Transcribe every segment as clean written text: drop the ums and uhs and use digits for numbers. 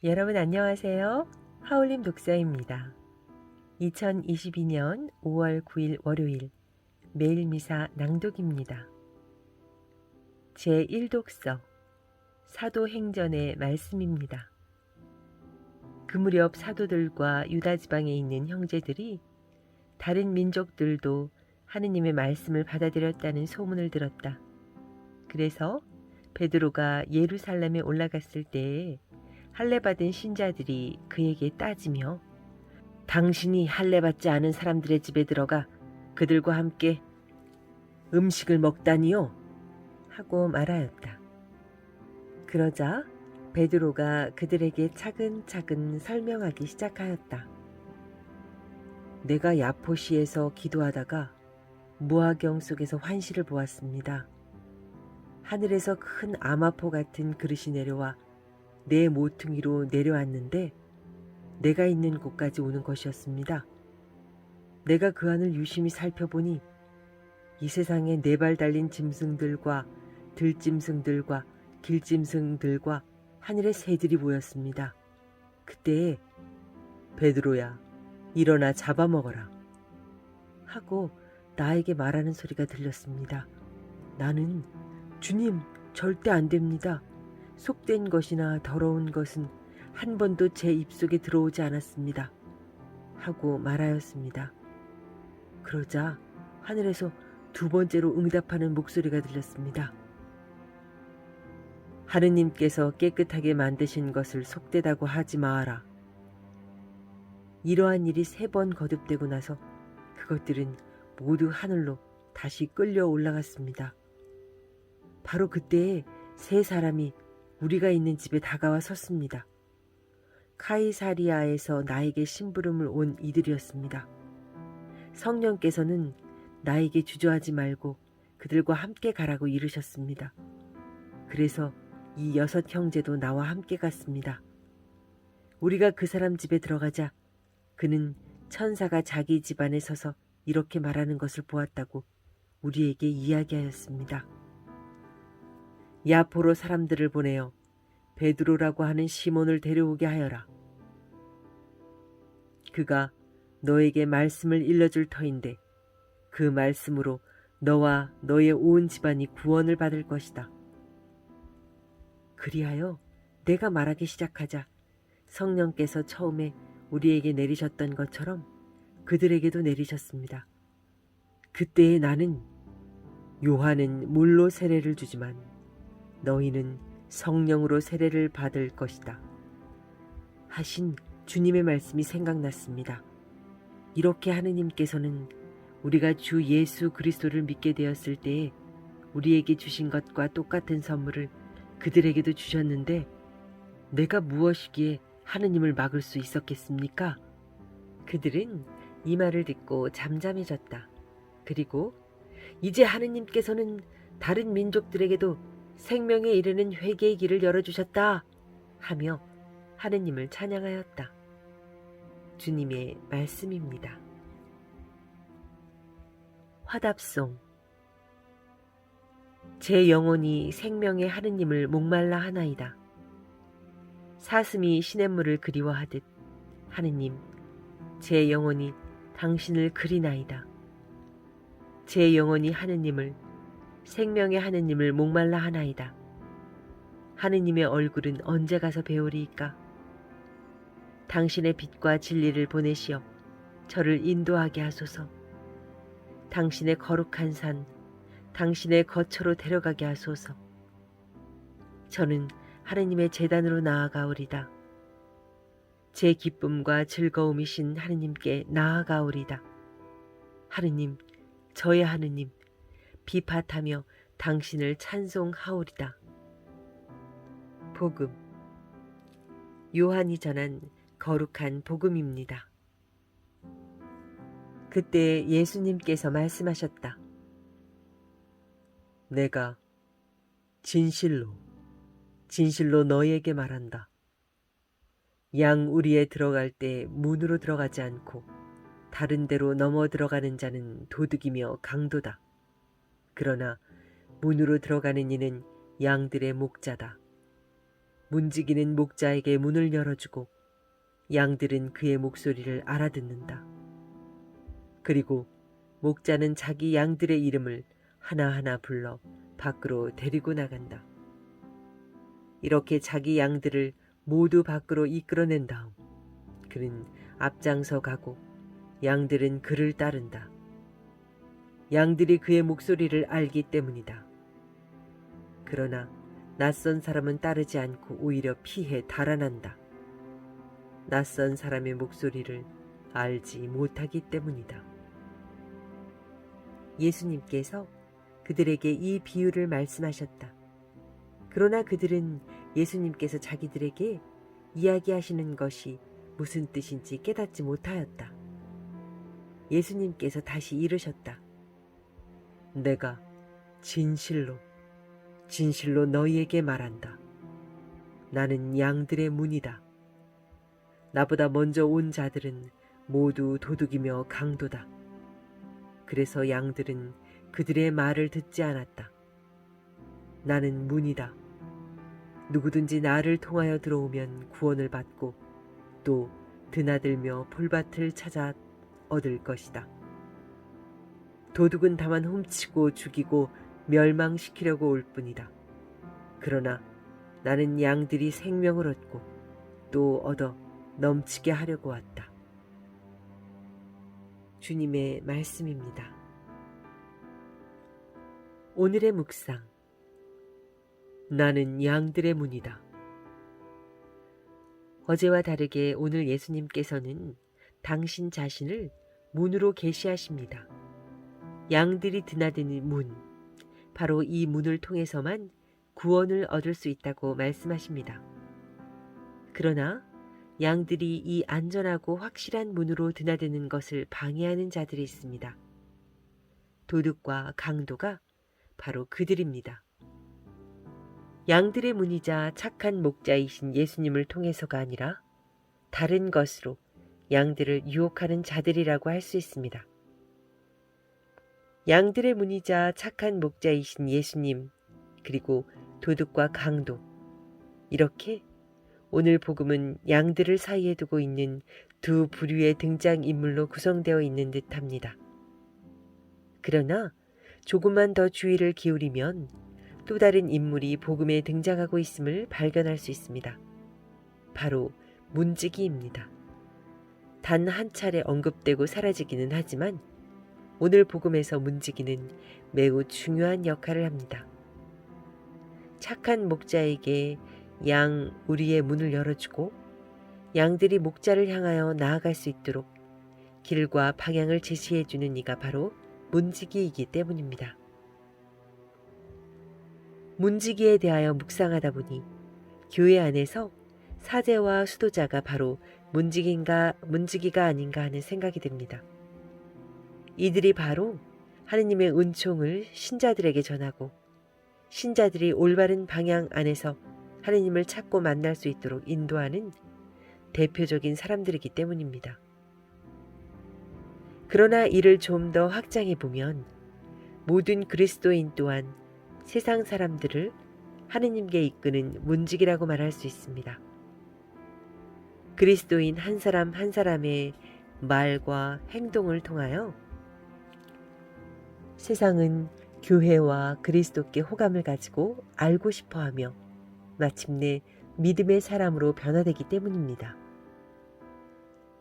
여러분 안녕하세요. 하울림 독서입니다. 2022년 5월 9일 월요일 매일 미사 낭독입니다. 제1독서 사도행전의 말씀입니다. 그 무렵 사도들과 유다 지방에 있는 형제들이 다른 민족들도 하느님의 말씀을 받아들였다는 소문을 들었다. 그래서 베드로가 예루살렘에 올라갔을 때에 할례받은 신자들이 그에게 따지며 당신이 할례받지 않은 사람들의 집에 들어가 그들과 함께 음식을 먹다니요? 하고 말하였다. 그러자 베드로가 그들에게 차근차근 설명하기 시작하였다. 내가 야포시에서 기도하다가 무화경 속에서 환시를 보았습니다. 하늘에서 큰 암화포 같은 그릇이 내려와 내 모퉁이로 내려왔는데 내가 있는 곳까지 오는 것이었습니다. 내가 그 안을 유심히 살펴보니 이 세상에 4발 달린 짐승들과 들짐승들과 길짐승들과 하늘의 새들이 보였습니다. 그때에 베드로야 일어나 잡아먹어라 하고 나에게 말하는 소리가 들렸습니다. 나는 주님 절대 안 됩니다. 속된 것이나 더러운 것은 한 번도 제 입속에 들어오지 않았습니다. 하고 말하였습니다. 그러자 하늘에서 2번째로 응답하는 목소리가 들렸습니다. 하느님께서 깨끗하게 만드신 것을 속되다고 하지 마라. 이러한 일이 3번 거듭되고 나서 그것들은 모두 하늘로 다시 끌려 올라갔습니다. 바로 그때에 3사람이 우리가 있는 집에 다가와 섰습니다. 카이사리아에서 나에게 심부름을 온 이들이었습니다. 성령께서는 나에게 주저하지 말고 그들과 함께 가라고 이르셨습니다. 그래서 이 6 형제도 나와 함께 갔습니다. 우리가 그 사람 집에 들어가자 그는 천사가 자기 집안에 서서 이렇게 말하는 것을 보았다고 우리에게 이야기하였습니다. 야포로 사람들을 보내어 베드로라고 하는 시몬을 데려오게 하여라. 그가 너에게 말씀을 일러줄 터인데 그 말씀으로 너와 너의 온 집안이 구원을 받을 것이다. 그리하여 내가 말하기 시작하자 성령께서 처음에 우리에게 내리셨던 것처럼 그들에게도 내리셨습니다. 그때에 나는 요한은 물로 세례를 주지만 너희는 성령으로 세례를 받을 것이다 하신 주님의 말씀이 생각났습니다. 이렇게 하느님께서는 우리가 주 예수 그리스도를 믿게 되었을 때에 우리에게 주신 것과 똑같은 선물을 그들에게도 주셨는데 내가 무엇이기에 하느님을 막을 수 있었겠습니까? 그들은 이 말을 듣고 잠잠해졌다. 그리고 이제 하느님께서는 다른 민족들에게도 생명에 이르는 회개의 길을 열어주셨다 하며 하느님을 찬양하였다. 주님의 말씀입니다. 화답송. 제 영혼이 생명의 하느님을 목말라 하나이다. 사슴이 시냇물을 그리워하듯 하느님, 제 영혼이 당신을 그리나이다. 제 영혼이 하느님을, 생명의 하느님을 목말라 하나이다. 하느님의 얼굴은 언제 가서 배우리이까? 당신의 빛과 진리를 보내시어 저를 인도하게 하소서. 당신의 거룩한 산, 당신의 거처로 데려가게 하소서. 저는 하느님의 제단으로 나아가오리다. 제 기쁨과 즐거움이신 하느님께 나아가오리다. 하느님, 저의 하느님, 비팟하며 당신을 찬송하오리다. 복음. 요한이 전한 거룩한 복음입니다. 그때 예수님께서 말씀하셨다. 내가 진실로 너희에게 말한다. 양 우리에 들어갈 때 문으로 들어가지 않고 다른 데로 넘어 들어가는 자는 도둑이며 강도다. 그러나 문으로 들어가는 이는 양들의 목자다. 문지기는 목자에게 문을 열어주고 양들은 그의 목소리를 알아듣는다. 그리고 목자는 자기 양들의 이름을 하나하나 불러 밖으로 데리고 나간다. 이렇게 자기 양들을 모두 밖으로 이끌어낸 다음 그는 앞장서 가고 양들은 그를 따른다. 양들이 그의 목소리를 알기 때문이다. 그러나 낯선 사람은 따르지 않고 오히려 피해 달아난다. 낯선 사람의 목소리를 알지 못하기 때문이다. 예수님께서 그들에게 이 비유를 말씀하셨다. 그러나 그들은 예수님께서 자기들에게 이야기하시는 것이 무슨 뜻인지 깨닫지 못하였다. 예수님께서 다시 이르셨다. 내가 진실로 너희에게 말한다. 나는 양들의 문이다. 나보다 먼저 온 자들은 모두 도둑이며 강도다. 그래서 양들은 그들의 말을 듣지 않았다. 나는 문이다. 누구든지 나를 통하여 들어오면 구원을 받고 또 드나들며 풀밭을 찾아 얻을 것이다. 도둑은 다만 훔치고 죽이고 멸망시키려고 올 뿐이다. 그러나 나는 양들이 생명을 얻고 또 얻어 넘치게 하려고 왔다. 주님의 말씀입니다. 오늘의 묵상. 나는 양들의 문이다. 어제와 다르게 오늘 예수님께서는 당신 자신을 문으로 계시하십니다. 양들이 드나드는 문, 바로 이 문을 통해서만 구원을 얻을 수 있다고 말씀하십니다. 그러나 양들이 이 안전하고 확실한 문으로 드나드는 것을 방해하는 자들이 있습니다. 도둑과 강도가 바로 그들입니다. 양들의 문이자 착한 목자이신 예수님을 통해서가 아니라 다른 것으로 양들을 유혹하는 자들이라고 할 수 있습니다. 양들의 문이자 착한 목자이신 예수님, 그리고 도둑과 강도, 이렇게 오늘 복음은 양들을 사이에 두고 있는 두 부류의 등장인물로 구성되어 있는 듯합니다. 그러나 조금만 더 주의를 기울이면 또 다른 인물이 복음에 등장하고 있음을 발견할 수 있습니다. 바로 문지기입니다. 단 한 차례 언급되고 사라지기는 하지만 오늘 복음에서 문지기는 매우 중요한 역할을 합니다. 착한 목자에게 양 우리의 문을 열어주고 양들이 목자를 향하여 나아갈 수 있도록 길과 방향을 제시해주는 이가 바로 문지기이기 때문입니다. 문지기에 대하여 묵상하다 보니 교회 안에서 사제와 수도자가 바로 문지기가 아닌가 하는 생각이 듭니다. 이들이 바로 하느님의 은총을 신자들에게 전하고 신자들이 올바른 방향 안에서 하느님을 찾고 만날 수 있도록 인도하는 대표적인 사람들이기 때문입니다. 그러나 이를 좀 더 확장해 보면 모든 그리스도인 또한 세상 사람들을 하느님께 이끄는 문지기라고 말할 수 있습니다. 그리스도인 한 사람 한 사람의 말과 행동을 통하여 세상은 교회와 그리스도께 호감을 가지고 알고 싶어하며 마침내 믿음의 사람으로 변화되기 때문입니다.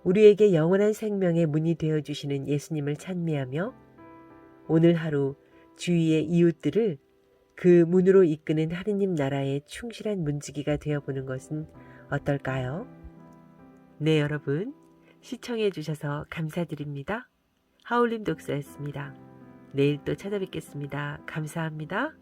우리에게 영원한 생명의 문이 되어주시는 예수님을 찬미하며 오늘 하루 주위의 이웃들을 그 문으로 이끄는 하느님 나라의 충실한 문지기가 되어보는 것은 어떨까요? 네, 여러분 시청해 주셔서 감사드립니다. 하울림 독서였습니다. 내일 또 찾아뵙겠습니다. 감사합니다.